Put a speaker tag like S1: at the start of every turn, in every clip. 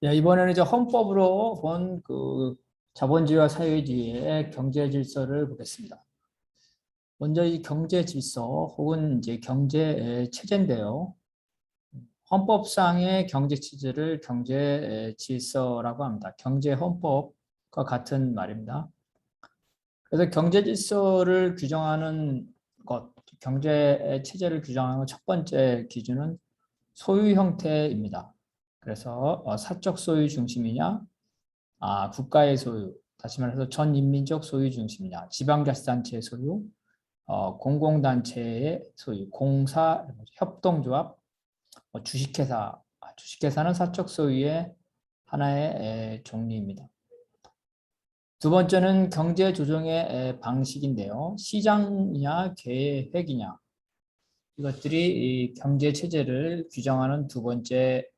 S1: 네, 이번에는 이제 헌법으로 본 그 자본주의와 사회주의의 경제 질서를 보겠습니다. 먼저 이 경제 질서 혹은 이제 경제 체제인데요. 헌법상의 경제 체제를 경제 질서라고 합니다. 경제 헌법과 같은 말입니다. 그래서 경제 질서를 규정하는 것, 경제 체제를 규정하는 첫 번째 기준은 소유 형태입니다. 그래서 사적 소유 중심이냐, 국가의 소유, 다시 말해서 전 인민적 소유 중심이냐, 지방자치단체의 소유, 공공단체의 소유, 공사, 협동조합, 주식회사, 주식회사는 사적 소유의 하나의 종류입니다. 두 번째는 경제 조정의 방식인데요. 시장이냐, 계획이냐, 이것들이 이 경제 체제를 규정하는 두 번째입니다.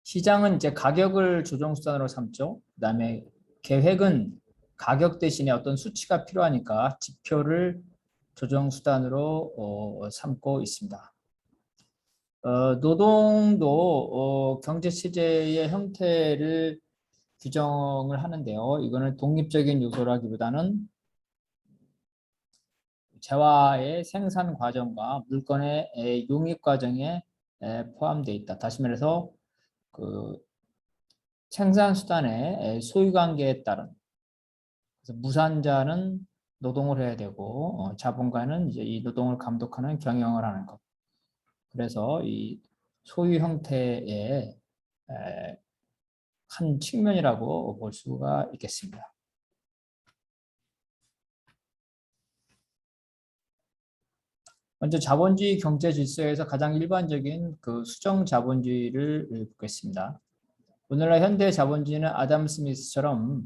S1: 시장은 이제 가격을 조정 수단으로 삼죠. 그다음에 계획은 가격 대신에 어떤 수치가 필요하니까 지표를 조정 수단으로 삼고 있습니다. 노동도 경제 체제의 형태를 규정을 하는데요. 이거는 독립적인 요소라기보다는 재화의 생산 과정과 물건의 용입 과정에 포함되어 있다. 다시 말해서 그 생산 수단의 소유관계에 따른, 그래서 무산자는 노동을 해야 되고 자본가는 이제 이 노동을 감독하는 경영을 하는 것. 그래서 이 소유 형태의 한 측면이라고 볼 수가 있겠습니다. 먼저 자본주의 경제 질서에서 가장 일반적인 그 수정 자본주의를 보겠습니다. 오늘날 현대 자본주의는 아담 스미스처럼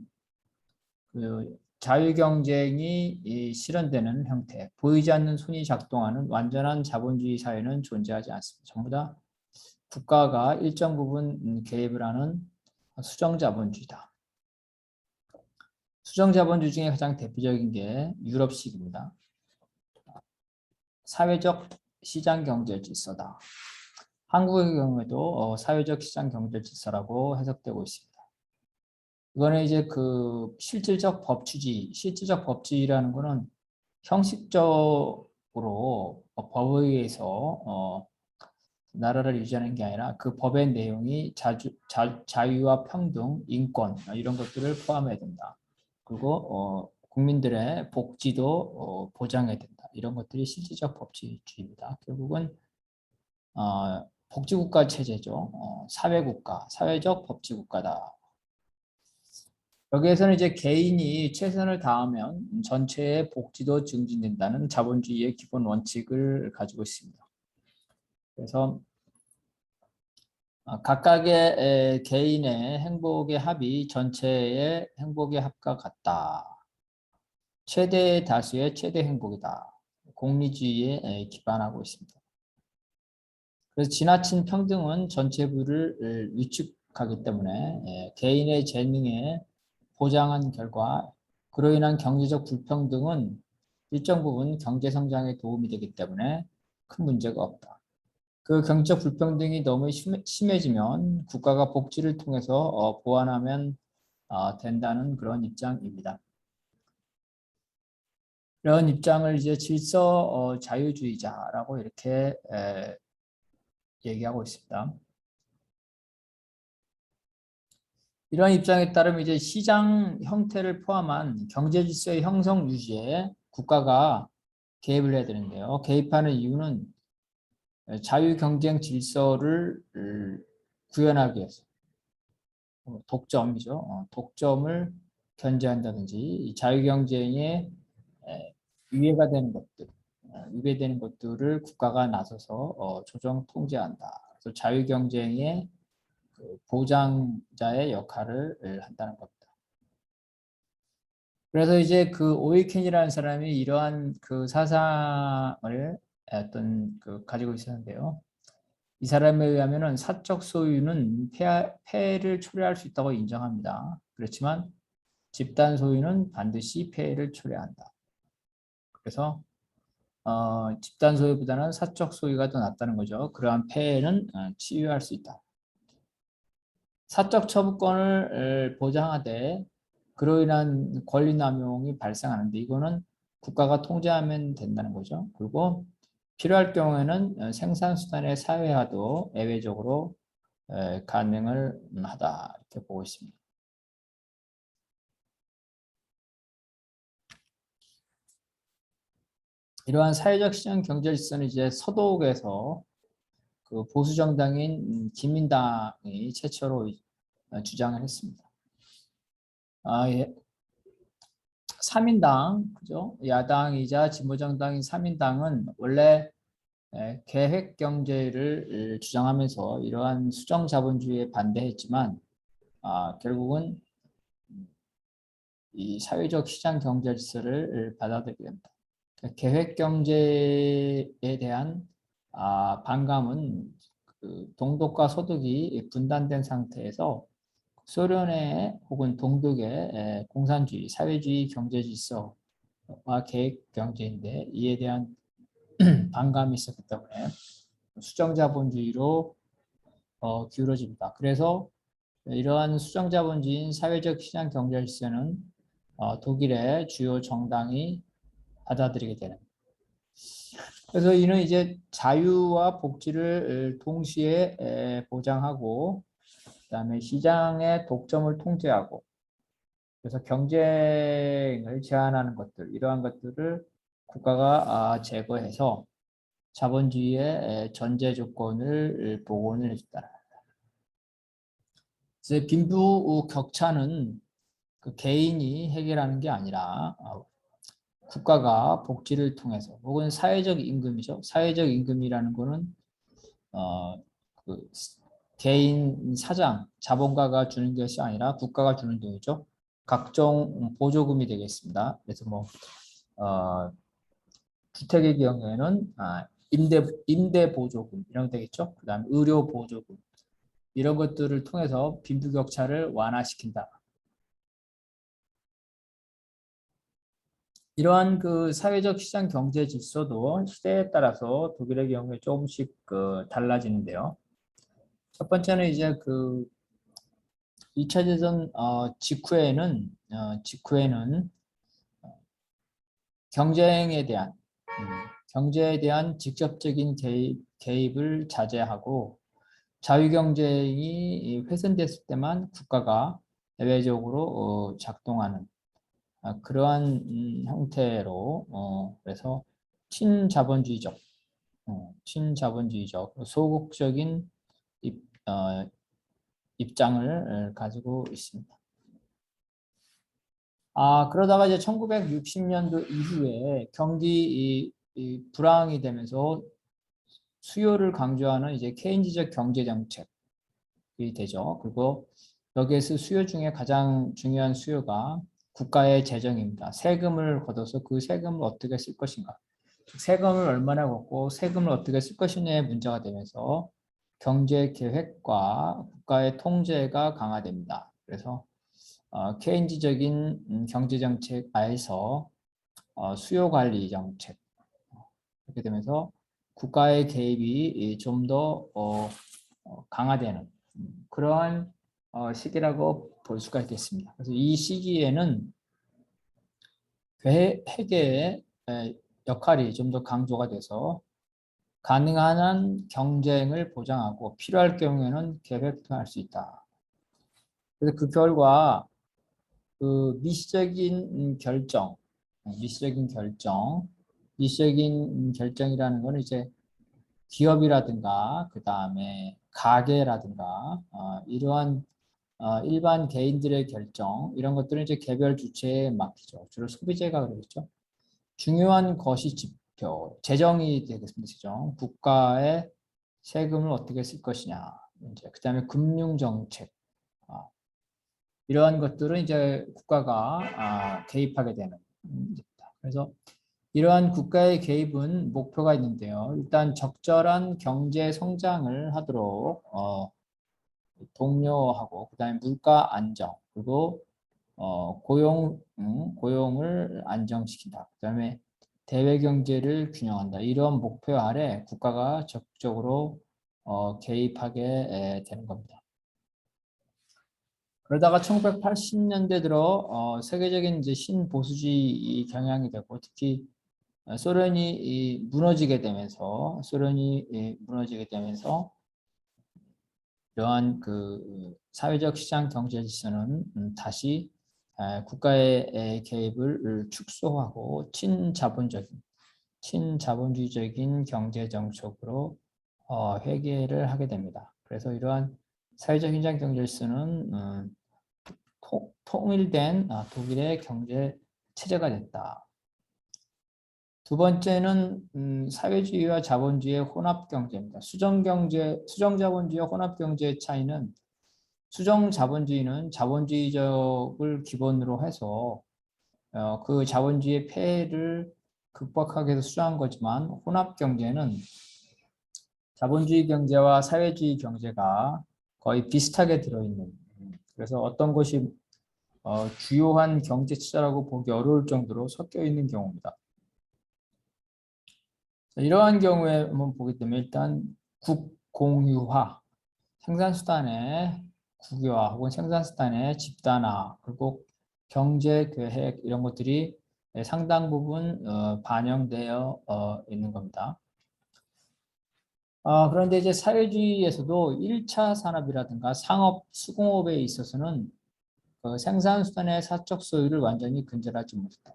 S1: 그 자유 경쟁이 실현되는 형태, 보이지 않는 손이 작동하는 완전한 자본주의 사회는 존재하지 않습니다. 전부 다 국가가 일정 부분 개입을 하는 수정 자본주의다. 수정 자본주의 중에 가장 대표적인 게 유럽식입니다. 사회적 시장 경제 질서다. 한국의 경우에도 사회적 시장 경제 질서라고 해석되고 있습니다. 이거는 이제 그 실질적 법치주의라는 거는 형식적으로 법에 의해서 나라를 유지하는 게 아니라 그 법의 내용이 자유와 평등, 인권 이런 것들을 포함해야 된다. 그리고 국민들의 복지도 보장해야 된다. 이런 것들이 실질적 법치주의입니다. 결국은 복지국가 체제죠. 사회국가, 사회적 법치국가다. 여기에서는 이제 개인이 최선을 다하면 전체의 복지도 증진된다는 자본주의의 기본 원칙을 가지고 있습니다. 그래서 각각의 개인의 행복의 합이 전체의 행복의 합과 같다. 최대 다수의 최대 행복이다. 공리주의에 기반하고 있습니다. 그래서 지나친 평등은 전체 부를 위축하기 때문에 개인의 재능에 보장한 결과 그로 인한 경제적 불평등은 일정 부분 경제 성장에 도움이 되기 때문에 큰 문제가 없다. 그 경제적 불평등이 너무 심해지면 국가가 복지를 통해서 보완하면 된다는 그런 입장입니다. 이런 입장을 이제 질서 자유주의자라고 이렇게 얘기하고 있습니다. 이런 입장에 따르면 이제 시장 형태를 포함한 경제 질서의 형성 유지에 국가가 개입을 해야 되는데요. 개입하는 이유는 자유 경쟁 질서를 구현하기 위해서 독점이죠. 독점을 견제한다든지 자유 경쟁에 위해가 되는 것들, 위배되는 것들을 국가가 나서서 조정 통제한다. 그래서 자유 경쟁의 그 보장자의 역할을 한다는 겁니다. 그래서 이제 그 오이켄이라는 사람이 이러한 그 사상을 어떤 그 가지고 있었는데요. 이 사람에 의하면은 사적 소유는 폐해를 초래할 수 있다고 인정합니다. 그렇지만 집단 소유는 반드시 폐해를 초래한다. 그래서 집단 소유보다는 사적 소유가 더 낫다는 거죠. 그러한 폐해는 치유할 수 있다. 사적 처분권을 보장하되 그로 인한 권리 남용이 발생하는데 이거는 국가가 통제하면 된다는 거죠. 그리고 필요할 경우에는 생산수단의 사회화도 예외적으로 가능을 하다 이렇게 보고 있습니다. 이러한 사회적 시장 경제 질서는 이제 서독에서 그 보수 정당인 기민당이 최초로 주장을 했습니다. 예. 3인당, 그죠? 야당이자 진보정당인 3인당은 원래 계획 경제를 주장하면서 이러한 수정 자본주의에 반대했지만 결국은 이 사회적 시장 경제 질서를 받아들이게 됩니다. 계획 경제에 대한 반감은 그 동독과 소득이 분단된 상태에서 소련의 혹은 동독의 공산주의, 사회주의 경제 질서와 계획 경제인데 이에 대한 반감이 있었기 때문에 수정자본주의로 기울어집니다. 그래서 이러한 수정자본주의인 사회적 시장 경제 질서는 독일의 주요 정당이 받아들이게 되는. 그래서 이는 이제 자유와 복지를 동시에 보장하고 그다음에 시장의 독점을 통제하고 그래서 경쟁을 제한하는 것들 이러한 것들을 국가가 제거해서 자본주의의 전제 조건을 복원을 해줬다. 그래서 빈부 격차는 그 개인이 해결하는 게 아니라 국가가 복지를 통해서 혹은 사회적 임금이죠. 사회적 임금이라는 거는 그 개인 사장, 자본가가 주는 것이 아니라 국가가 주는 돈이죠. 각종 보조금이 되겠습니다. 그래서 뭐 주택의 경우에는 임대 보조금 이런 거 되겠죠. 그다음 의료 보조금 이런 것들을 통해서 빈부격차를 완화시킨다. 이러한 그 사회적 시장 경제 질서도 시대에 따라서 독일의 경우에 조금씩 달라지는데요. 첫 번째는 이제 그 2차 대전 직후에는 경제에 대한 직접적인 개입을 자제하고 자유 경쟁이 훼손됐을 때만 국가가 예외적으로 작동하는 그러한 형태로 그래서 친자본주의적 소극적인 입장을 가지고 있습니다. 그러다가 이제 1960년도 이후에 경기 불황이 되면서 수요를 강조하는 이제 케인즈적 경제 정책이 되죠. 그리고 여기에서 수요 중에 가장 중요한 수요가 국가의 재정입니다. 세금을 걷어서 그 세금을 어떻게 쓸 것인가. 세금을 얼마나 걷고 세금을 어떻게 쓸 것이냐의 문제가 되면서 경제 계획과 국가의 통제가 강화됩니다. 그래서 케인즈적인 경제 정책 하에서 수요 관리 정책 이렇게 되면서 국가의 개입이 좀 더 강화되는 그러한 시기라고 볼 수가 있겠습니다. 그래서 이 시기에는 회계의 역할이 좀 더 강조가 돼서 가능한 한 경쟁을 보장하고 필요할 경우에는 계획도 할 수 있다. 그래서 그 결과 그 미시적인 결정이라는 거는 이제 기업이라든가 그 다음에 가게라든가 이러한 일반 개인들의 결정 이런 것들은 이제 개별 주체에 맡기죠. 주로 소비재가 그러겠죠. 중요한 것이 지표, 재정이 되겠습니다. 재정. 국가의 세금을 어떻게 쓸 것이냐. 이제 그다음에 금융 정책. 이러한 것들은 이제 국가가 개입하게 되는 문제입니다. 그래서 이러한 국가의 개입은 목표가 있는데요. 일단 적절한 경제 성장을 하도록 독려하고 그다음에 물가 안정 그리고 고용을 안정시킨다. 그다음에 대외 경제를 균형한다. 이런 목표 아래 국가가 적극적으로 개입하게 되는 겁니다. 그러다가 1980년대 들어 세계적인 이제 신보수주의 경향이 되고 특히 소련이 무너지게 되면서 이러한 그 사회적 시장 경제 질서는 다시 국가의 개입을 축소하고 친자본주의적인 경제 정책으로 회귀를 하게 됩니다. 그래서 이러한 사회적 시장 경제 질서는 통일된 독일의 경제 체제가 됐다. 두 번째는 사회주의와 자본주의의 혼합 경제입니다. 수정자본주의와 혼합 경제의 차이는 수정자본주의는 자본주의적을 기본으로 해서 그 자본주의의 폐해를 극복하기 위해서 수정한 거지만 혼합 경제는 자본주의 경제와 사회주의 경제가 거의 비슷하게 들어있는 그래서 어떤 것이 주요한 경제 체제라고 보기 어려울 정도로 섞여 있는 경우입니다. 이러한 경우에 한번 보게 되면 일단 국공유화, 생산수단의 국유화 혹은 생산수단의 집단화 그리고 경제계획 이런 것들이 상당 부분 반영되어 있는 겁니다. 그런데 이제 사회주의에서도 1차 산업이라든가 상업, 수공업에 있어서는 그 생산수단의 사적 소유를 완전히 근절하지 못했다.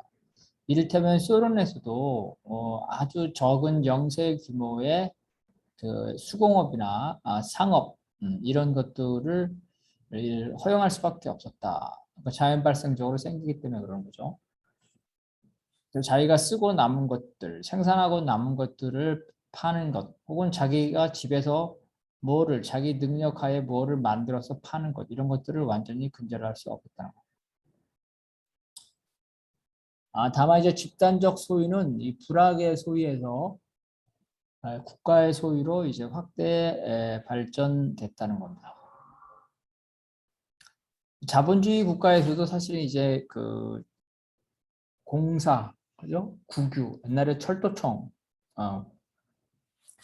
S1: 이를테면 소련에서도 아주 적은 영세 규모의 그 수공업이나 상업 이런 것들을 허용할 수밖에 없었다. 그러니까 자연 발생적으로 생기기 때문에 그런 거죠. 자기가 쓰고 남은 것들, 생산하고 남은 것들을 파는 것, 혹은 자기가 집에서 자기 능력하에 뭐를 만들어서 파는 것, 이런 것들을 완전히 근절할 수 없었다는 것. 다만 이제 집단적 소유는 이 불악의 소유에서 국가의 소유로 이제 확대 발전됐다는 겁니다. 자본주의 국가에서도 사실 이제 그 공사, 그죠? 국유, 옛날에 철도청,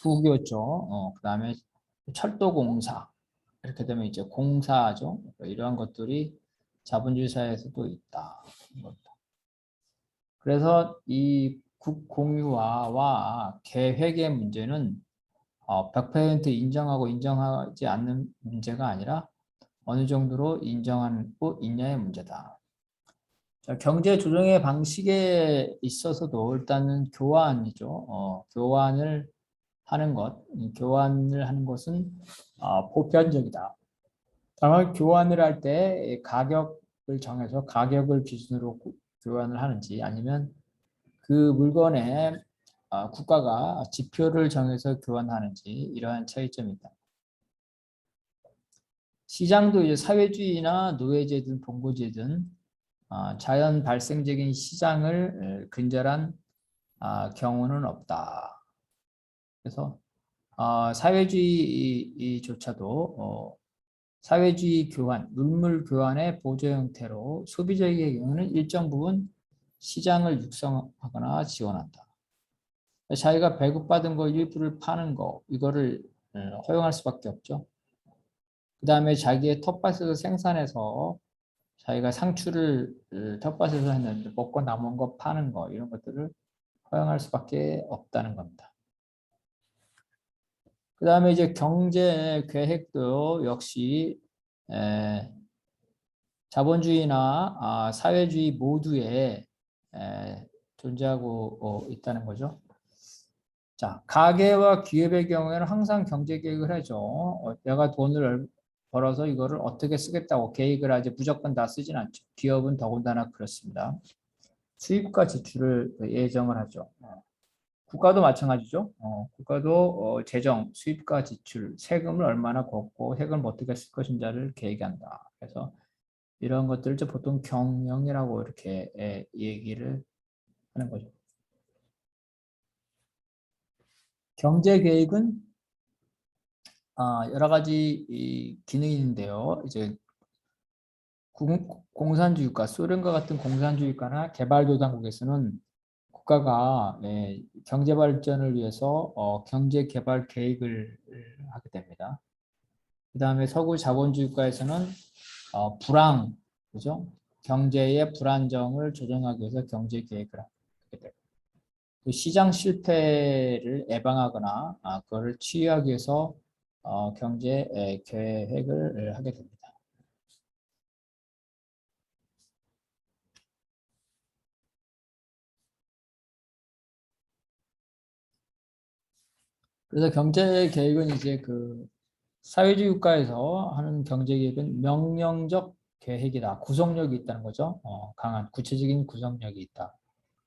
S1: 국유였죠. 그다음에 철도공사, 이렇게 되면 이제 공사죠. 이러한 것들이 자본주의 사회에서도 있다. 그래서 이 국공유화와 계획의 문제는 100% 인정하고 인정하지 않는 문제가 아니라 어느 정도로 인정하고 있냐의 문제다. 자, 경제 조정의 방식에 있어서도 일단은 교환이죠. 교환을 하는 것은 보편적이다. 다만 교환을 할 때 가격을 정해서 가격을 기준으로 교환을 하는지 아니면 그 물건에 국가가 지표를 정해서 교환하는지 이러한 차이점이 있다. 시장도 이제 사회주의나 노예제든 봉고제든 자연 발생적인 시장을 근절한 경우는 없다. 그래서 사회주의조차도 사회주의 교환, 물물 교환의 보조 형태로 소비적의 경우는 일정 부분 시장을 육성하거나 지원한다. 자기가 배급받은 거 일부를 파는 거 이거를 허용할 수밖에 없죠. 그 다음에 자기의 텃밭에서 생산해서 자기가 상추를 텃밭에서 했는데 먹고 남은 거 파는 거 이런 것들을 허용할 수밖에 없다는 겁니다. 그 다음에 이제 경제 계획도 역시 자본주의나 사회주의 모두에 존재하고 있다는 거죠. 자, 가계와 기업의 경우에는 항상 경제 계획을 하죠. 내가 돈을 벌어서 이거를 어떻게 쓰겠다고 계획을 하지 무조건 다 쓰진 않죠. 기업은 더군다나 그렇습니다. 수입과 지출을 예정을 하죠. 국가도 마찬가지죠. 국가도 재정, 수입과 지출, 세금을 얼마나 걷고 세금을 어떻게 쓸 것인지를 계획한다. 그래서 이런 것들을 보통 경영이라고 이렇게 얘기를 하는 거죠. 경제 계획은 여러 가지 기능이 있는데요. 이제 공산주의 국가, 소련과 같은 공산주의 국가나 개발도상국에서는 국가가 경제 발전을 위해서 경제 개발 계획을 하게 됩니다. 그 다음에 서구 자본주의 국가에서는 불황, 그죠? 경제의 불안정을 조정하기 위해서 경제 계획을 하게 되고, 그 시장 실패를 예방하거나 그거를 치유하기 위해서 경제 계획을 하게 됩니다. 그래서 경제 계획은 이제 그 사회주의 국가에서 하는 경제 계획은 명령적 계획이다. 구속력이 있다는 거죠. 강한 구체적인 구속력이 있다.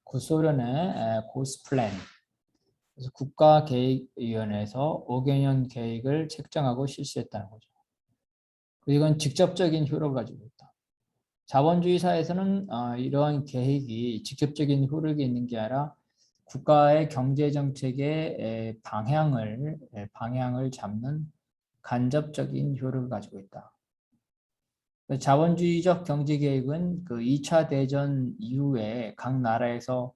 S1: 구소련의 고스플랜. 그래서 국가계획위원회에서 5개년 계획을 책정하고 실시했다는 거죠. 이건 직접적인 효력을 가지고 있다. 자본주의 사회에서는 이러한 계획이 직접적인 효력이 있는 게 아니라 국가의 경제 정책의 방향을 잡는 간접적인 효력을 가지고 있다. 자본주의적 경제 계획은 그 2차 대전 이후에 각 나라에서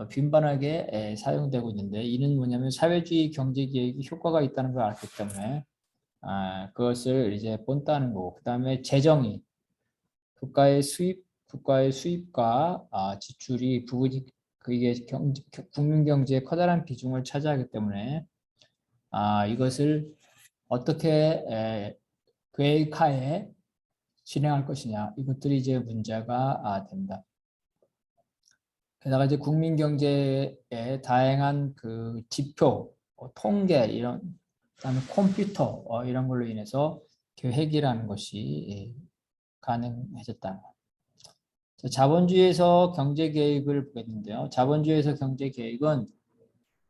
S1: 빈번하게 사용되고 있는데, 이는 뭐냐면 사회주의 경제 계획이 효과가 있다는 걸 알기 때문에 그것을 이제 본다는 거고, 그 다음에 재정이 국가의 수입과 지출이 부분이 그게 국민 경제의 커다란 비중을 차지하기 때문에 이것을 어떻게 계획하에 진행할 것이냐, 이것들이 이제 문제가 된다. 게다가 이제 국민 경제의 다양한 그 지표, 통계 이런, 그다음에 컴퓨터 이런 걸로 인해서 계획이라는 것이 가능해졌다. 자본주의에서 경제 계획을 보겠는데요. 자본주의에서 경제 계획은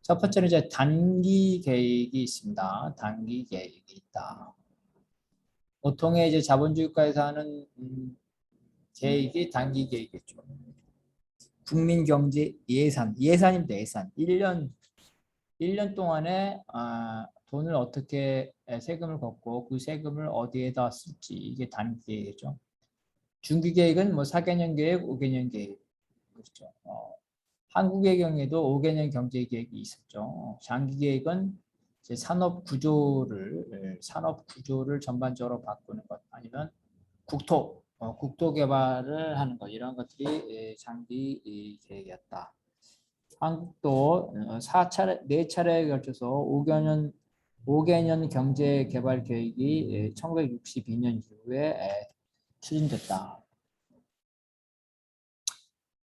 S1: 첫 번째는 이제 단기 계획이 있습니다. 단기 계획이 있다. 보통의 이제 자본주의 국가에서 하는 계획이 단기 계획이죠. 국민 경제 예산입니다. 예산. 1년 동안에 돈을 어떻게 세금을 걷고 그 세금을 어디에다 쓸지, 이게 단기 계획이죠. 중기 계획은 뭐 4개년 계획, 5개년 계획. 그렇죠. 한국의 경우에도 5개년 경제 계획이 있었죠. 장기 계획은 이제 산업 구조를 전반적으로 바꾸는 것, 아니면 국토 개발을 하는 것, 이런 것들이 장기 계획이었다. 한국도 4차례에 걸쳐서 5개년 경제 개발 계획이 1962년 이후에 추진됐다.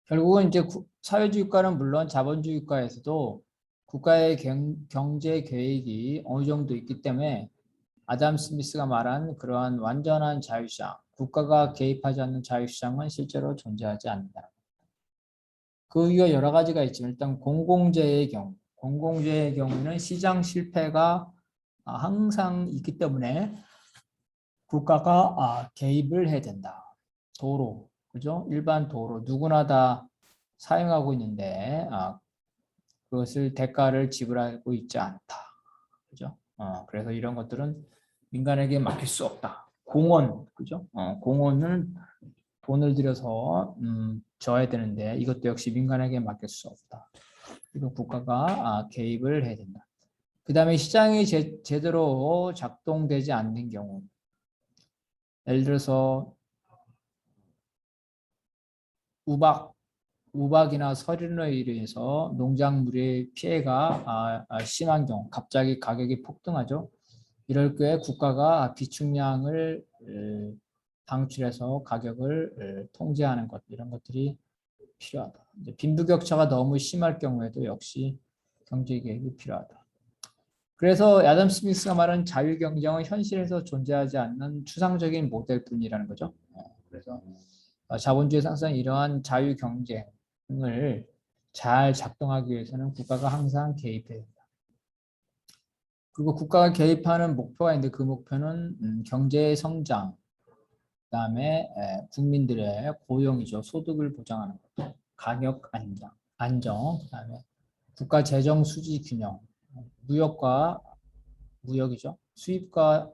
S1: 결국은 이제 사회주의 국가는 물론 자본주의 국가에서도 국가의 경제 계획이 어느 정도 있기 때문에 아담 스미스가 말한 그러한 완전한 자유시장, 국가가 개입하지 않는 자유시장은 실제로 존재하지 않는다. 그 이유가 여러 가지가 있지만, 일단 공공재의 경우는 시장 실패가 항상 있기 때문에 국가가 개입을 해야 된다. 도로, 그죠? 일반 도로 누구나 다 사용하고 있는데 그것을 대가를 지불하고 있지 않다. 그죠? 그래서 이런 것들은 민간에게 맡길 수 없다. 공원, 그죠? 공원은 돈을 들여서 져야 되는데 이것도 역시 민간에게 맡길 수 없다. 그리고 국가가 개입을 해야 된다. 그 다음에 시장이 제대로 작동되지 않는 경우, 예를 들어서 우박이나 설인으로 인해서 농작물의 피해가 심한 경우, 갑자기 가격이 폭등하죠. 이럴 때에 국가가 비축량을 방출해서 가격을 통제하는 것, 이런 것들이 필요하다. 빈부격차가 너무 심할 경우에도 역시 경제개혁이 필요하다. 그래서 야담 스미스가 말한 자유경쟁은 현실에서 존재하지 않는 추상적인 모델뿐이라는 거죠. 그래서 자본주의에서 항상 이러한 자유경쟁을 잘 작동하기 위해서는 국가가 항상 개입해야 된다. 그리고 국가가 개입하는 목표가 있는데, 그 목표는 경제 성장, 그다음에 국민들의 고용이죠. 소득을 보장하는 것, 가격 안정, 그다음에 국가 재정 수지 균형, 무역이죠. 수입과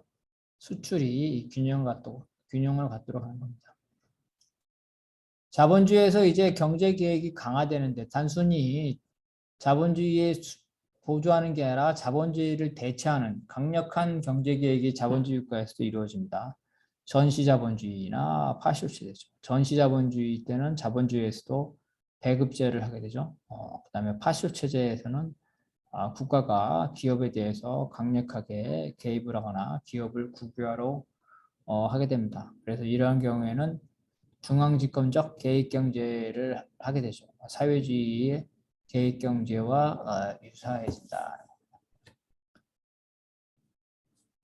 S1: 수출이 균형을 갖도록 하는 겁니다. 자본주의에서 이제 경제 계획이 강화되는데, 단순히 자본주의에 보조하는 게 아니라 자본주의를 대체하는 강력한 경제 계획이 자본주의 국가에서도 이루어집니다. 전시자본주의나 파쇼체제죠. 전시자본주의 때는 자본주의에서도 배급제를 하게 되죠. 그다음에 파쇼체제에서는 국가가 기업에 대해서 강력하게 개입을 하거나 기업을 국유화로 하게 됩니다. 그래서 이러한 경우에는 중앙집권적 계획경제를 하게 되죠. 사회주의의 계획경제와 유사해진다.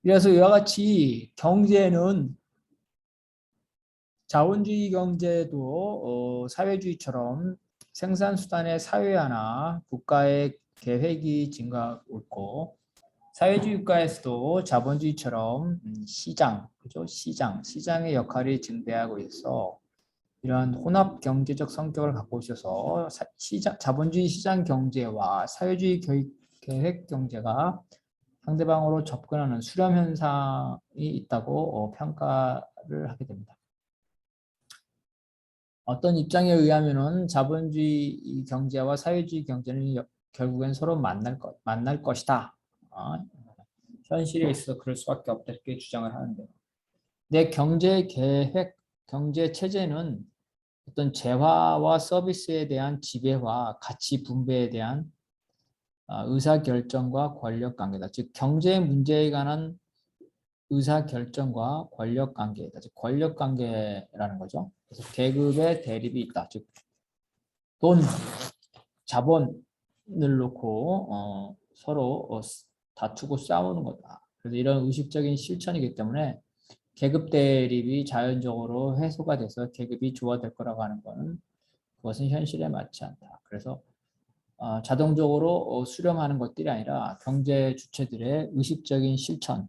S1: 그래서 이와 같이 경제는 자본주의 경제도 사회주의처럼 생산수단의 사회화나 국가의 계획이 증가하고 있고 사회주의 국가에서도 자본주의처럼 시장, 그죠? 시장의 역할이 증대하고 있어 이런 혼합 경제적 성격을 갖고 있어서 자본주의 시장 경제와 사회주의 계획 경제가 상대방으로 접근하는 수렴 현상이 있다고 평가를 하게 됩니다. 어떤 입장에 의하면은 자본주의 경제와 사회주의 경제는 결국엔 서로 만날 것이다. 현실에 있어 그럴 수밖에 없다 이렇게 주장을 하는데요. 내 경제 계획, 경제 체제는 어떤 재화와 서비스에 대한 지배와 가치 분배에 대한 의사결정과 권력관계다. 즉 경제 문제에 관한 의사결정과 권력관계다. 즉 권력관계라는 거죠. 그래서 계급의 대립이 있다. 즉 돈, 자본을 놓고 서로 다투고 싸우는 거다. 그래서 이런 의식적인 실천이기 때문에 계급 대립이 자연적으로 해소가 돼서 계급이 좋아질 거라고 하는 것은 그것은 현실에 맞지 않다. 그래서 자동적으로 수렴하는 것들이 아니라 경제 주체들의 의식적인 실천이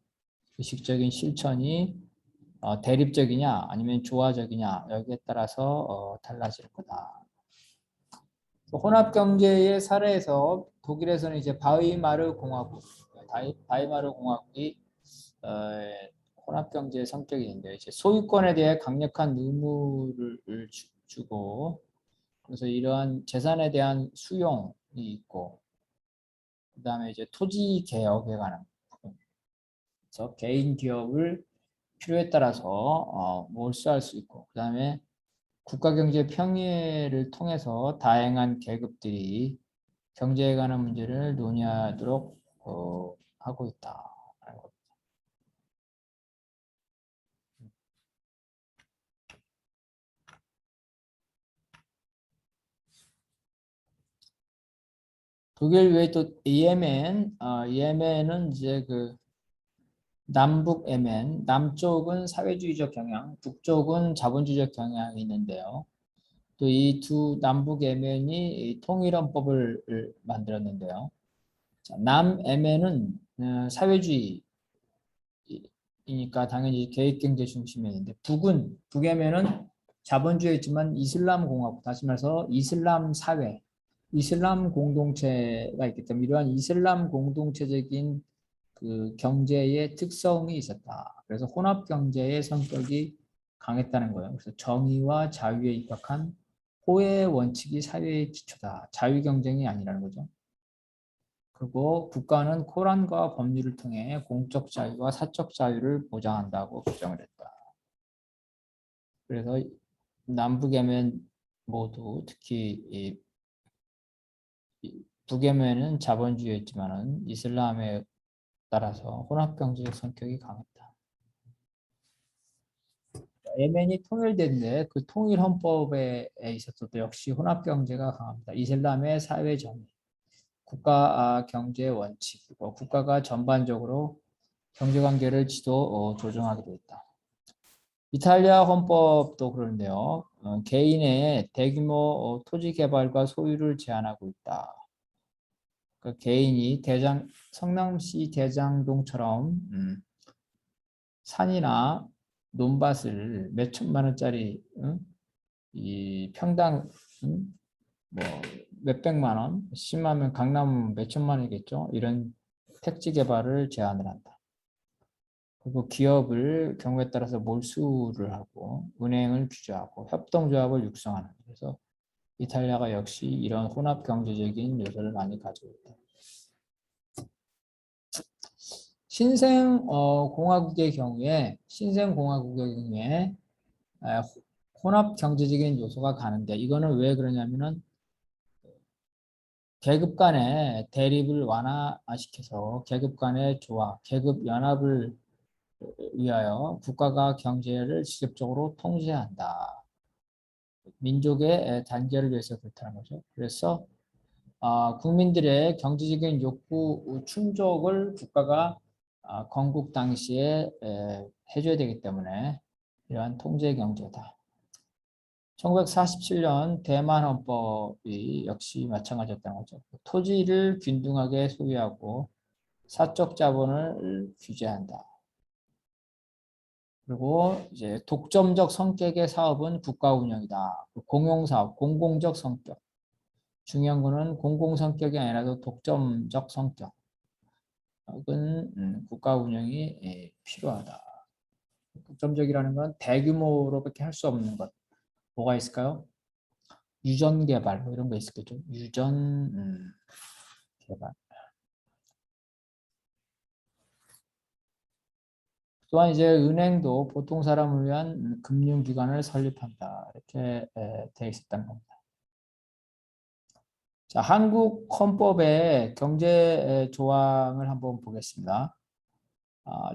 S1: 대립적이냐 아니면 조화적이냐 여기에 따라서 달라질 거다. 혼합 경제의 사례에서 독일에서는 이제 바이마르 공화국, 바이마르 공화국이 어, 혼합 경제의 성격이 있는데 이제 소유권에 대해 강력한 의무를 주고 그래서 이러한 재산에 대한 수용이 있고 그다음에 이제 토지 개혁에 관한 부분. 그래서 개인 기업을 필요에 따라서 몰수할 수 있고 그다음에 국가 경제 평의를 통해서 다양한 계급들이 경제에 관한 문제를 논의하도록 하고 있다. 독일 외에 또 예멘은 이제 그 남북 예멘, 남쪽은 사회주의적 경향, 북쪽은 자본주의적 경향이 있는데요. 또 이 두 남북 예멘이 통일헌법을 만들었는데요. 자, 남예멘은 사회주의이니까 당연히 계획경제 중심이었는데 북예멘은 자본주의였지만 이슬람 공화국, 다시 말해서 이슬람 사회, 이슬람 공동체가 있기 때문에 이러한 이슬람 공동체적인 그 경제의 특성이 있었다. 그래서 혼합 경제의 성격이 강했다는 거예요. 그래서 정의와 자유에 입각한 호혜의 원칙이 사회의 기초다. 자유 경쟁이 아니라는 거죠. 그리고 국가는 코란과 법률을 통해 공적 자유와 사적 자유를 보장한다고 규정을 했다. 그래서 남북예멘 모두 특히 북예멘은 자본주의였지만은 이슬람에 따라서 혼합 경제적 성격이 강했다. 예멘이 통일됐는데 그 통일 헌법에 있어서도 역시 혼합 경제가 강합니다. 이슬람의 사회 정의, 국가 경제 원칙이고 국가가 전반적으로 경제 관계를 조정하게 되어 있다. 이탈리아 헌법도 그런데요. 개인의 대규모 토지 개발과 소유를 제한하고 있다. 그 개인이 성남시 대장동처럼 산이나 논밭을 몇 천만 원짜리 이 평당 뭐 몇백만 원, 심하면 강남 몇 천만 원이겠죠. 이런 택지 개발을 제한을 한다. 그리고 기업을 경우에 따라서 몰수를 하고 은행을 규제하고 협동조합을 육성하는. 그래서 이탈리아가 역시 이런 혼합 경제적인 요소를 많이 가지고 있다. 공화국의 경우에 에, 혼합 경제적인 요소가 가는데 이거는 왜 그러냐면은 계급 간의 대립을 완화시켜서 계급 간의 조화, 계급 연합을 위하여 국가가 경제를 직접적으로 통제해야 한다. 민족의 단결을 위해서 그렇다는 거죠. 그래서 국민들의 경제적인 욕구 충족을 국가가 건국 당시에 해줘야 되기 때문에 이러한 통제 경제다. 1947년 대만 헌법이 역시 마찬가지였다는 거죠. 토지를 균등하게 소유하고 사적 자본을 규제한다. 그리고 이제 독점적 성격의 사업은 국가 운영이다. 공용사업, 공공적 성격. 중요한 거는 공공 성격이 아니라도 독점적 성격은 국가 운영이 필요하다. 독점적이라는 건 대규모로밖에 할 수 없는 것. 뭐가 있을까요? 유전 개발 뭐 이런 거 있겠죠. 유전 개발. 또한 이제 은행도 보통 사람을 위한 금융기관을 설립한다. 이렇게 되어 있었다는 겁니다. 자, 한국 헌법의 경제 조항을 한번 보겠습니다.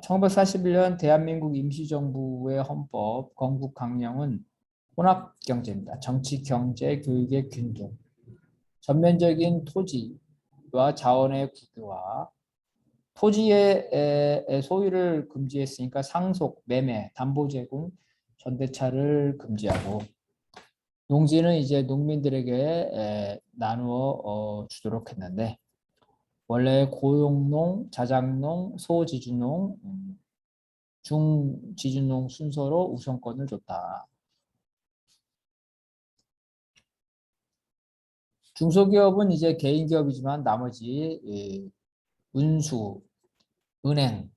S1: 1941년 대한민국 임시정부의 헌법 건국강령은 혼합경제입니다. 정치, 경제, 교육의 균등, 전면적인 토지와 자원의 국유화, 토지의 소유를 금지했으니까 상속, 매매, 담보 제공, 전대차를 금지하고 농지는 이제 농민들에게 나누어 주도록 했는데 원래 고용농, 자작농, 소지주농, 중지주농 순서로 우선권을 줬다. 중소기업은 이제 개인기업이지만 나머지 운수, 은행,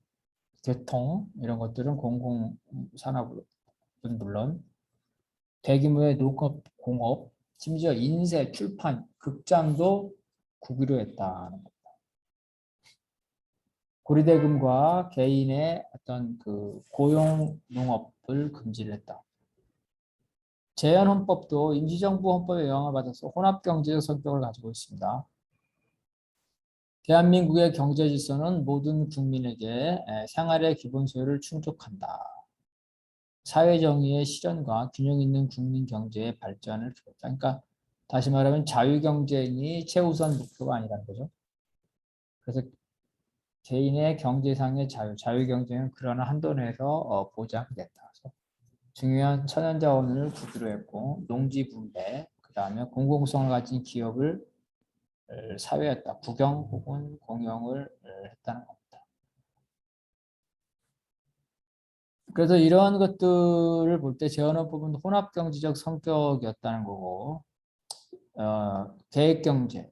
S1: 교통 이런 것들은 공공산업은 물론 대규모의 농업, 공업, 심지어 인쇄, 출판, 극장도 국유로 했다는 것. 고리대금과 개인의 어떤 그 고용 농업을 금지를 했다. 제헌헌법도 임시정부 헌법에 영향을 받아서 혼합경제적 성격을 가지고 있습니다. 대한민국의 경제 질서는 모든 국민에게 생활의 기본 소요를 충족한다. 사회정의의 실현과 균형 있는 국민 경제의 발전을 기록한다. 그러니까 다시 말하면 자유경쟁이 최우선 목표가 아니라는 거죠. 그래서 개인의 경제상의 자유경쟁은 그러나 한도 내에서 보장된다. 중요한 천연자원을 구비로 했고 농지 분배, 그 다음에 공공성을 가진 기업을 사회했다. 국영 혹은 공영을 했다는 겁니다. 그래서 이러한 것들을 볼 때 제헌헌법은 혼합경제적 성격이었다는 거고 계획경제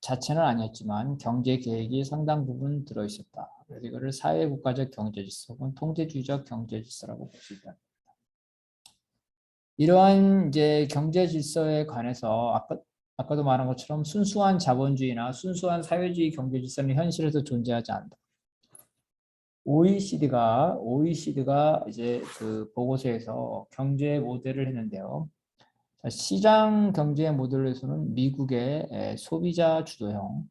S1: 자체는 아니었지만 경제 계획이 상당 부분 들어있었다. 그래서 이거를 사회국가적 경제질서 혹은 통제주의적 경제질서라고 볼 수 있다. 이러한 이제 경제 질서에 관해서 아까도 말한 것처럼 순수한 자본주의나 순수한 사회주의 경제 질서는 현실에서 존재하지 않는다. OECD가 이제 그 보고서에서 경제 모델을 했는데요. 시장 경제 모델에서는 미국의 소비자 주도형,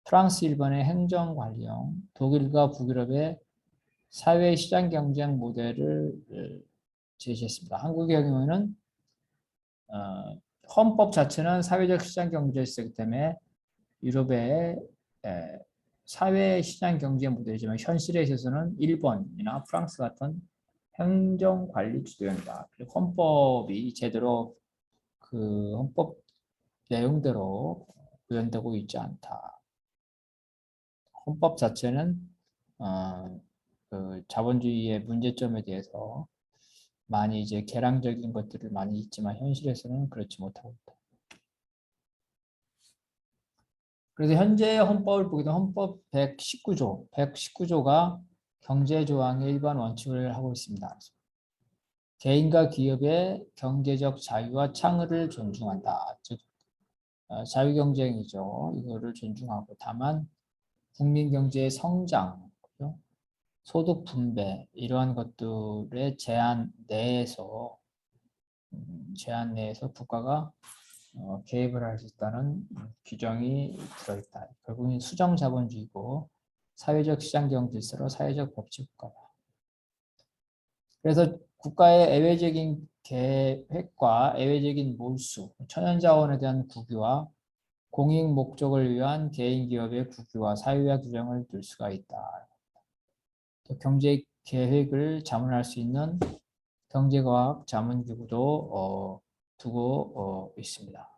S1: 프랑스, 일본의 행정 관리형, 독일과 북유럽의 사회 시장 경쟁 모델을 제시했습니다. 한국의 경우에는 헌법 자체는 사회적 시장 경제이기 때문에 유럽의 사회 시장 경제 모델이지만 현실에 있어서는 일본이나 프랑스 같은 행정 관리 주도형이다. 그리고 헌법이 제대로 그 헌법 내용대로 구현되고 있지 않다. 헌법 자체는 그 자본주의의 문제점에 대해서 많이 이제 개량적인 것들을 많이 있지만 현실에서는 그렇지 못하고 있다. 그래서 현재 헌법을 보게 되면 헌법 119조가 경제조항의 일반 원칙을 하고 있습니다. 개인과 기업의 경제적 자유와 창의를 존중한다. 즉 자유경쟁이죠. 이거를 존중하고 다만 국민 경제의 성장, 소득 분배 이러한 것들의 제한 내에서 국가가 개입을 할 수 있다는 규정이 들어있다. 결국은 수정 자본주의고 사회적 시장 경제 질서로 사회적 법치 국가다. 그래서 국가의 애외적인 계획과 애외적인 몰수, 천연자원에 대한 국유화, 공익 목적을 위한 개인 기업의 국유화, 사유화 규정을 둘 수가 있다. 또 경제 계획을 자문할 수 있는 경제과학 자문기구도 두고 있습니다.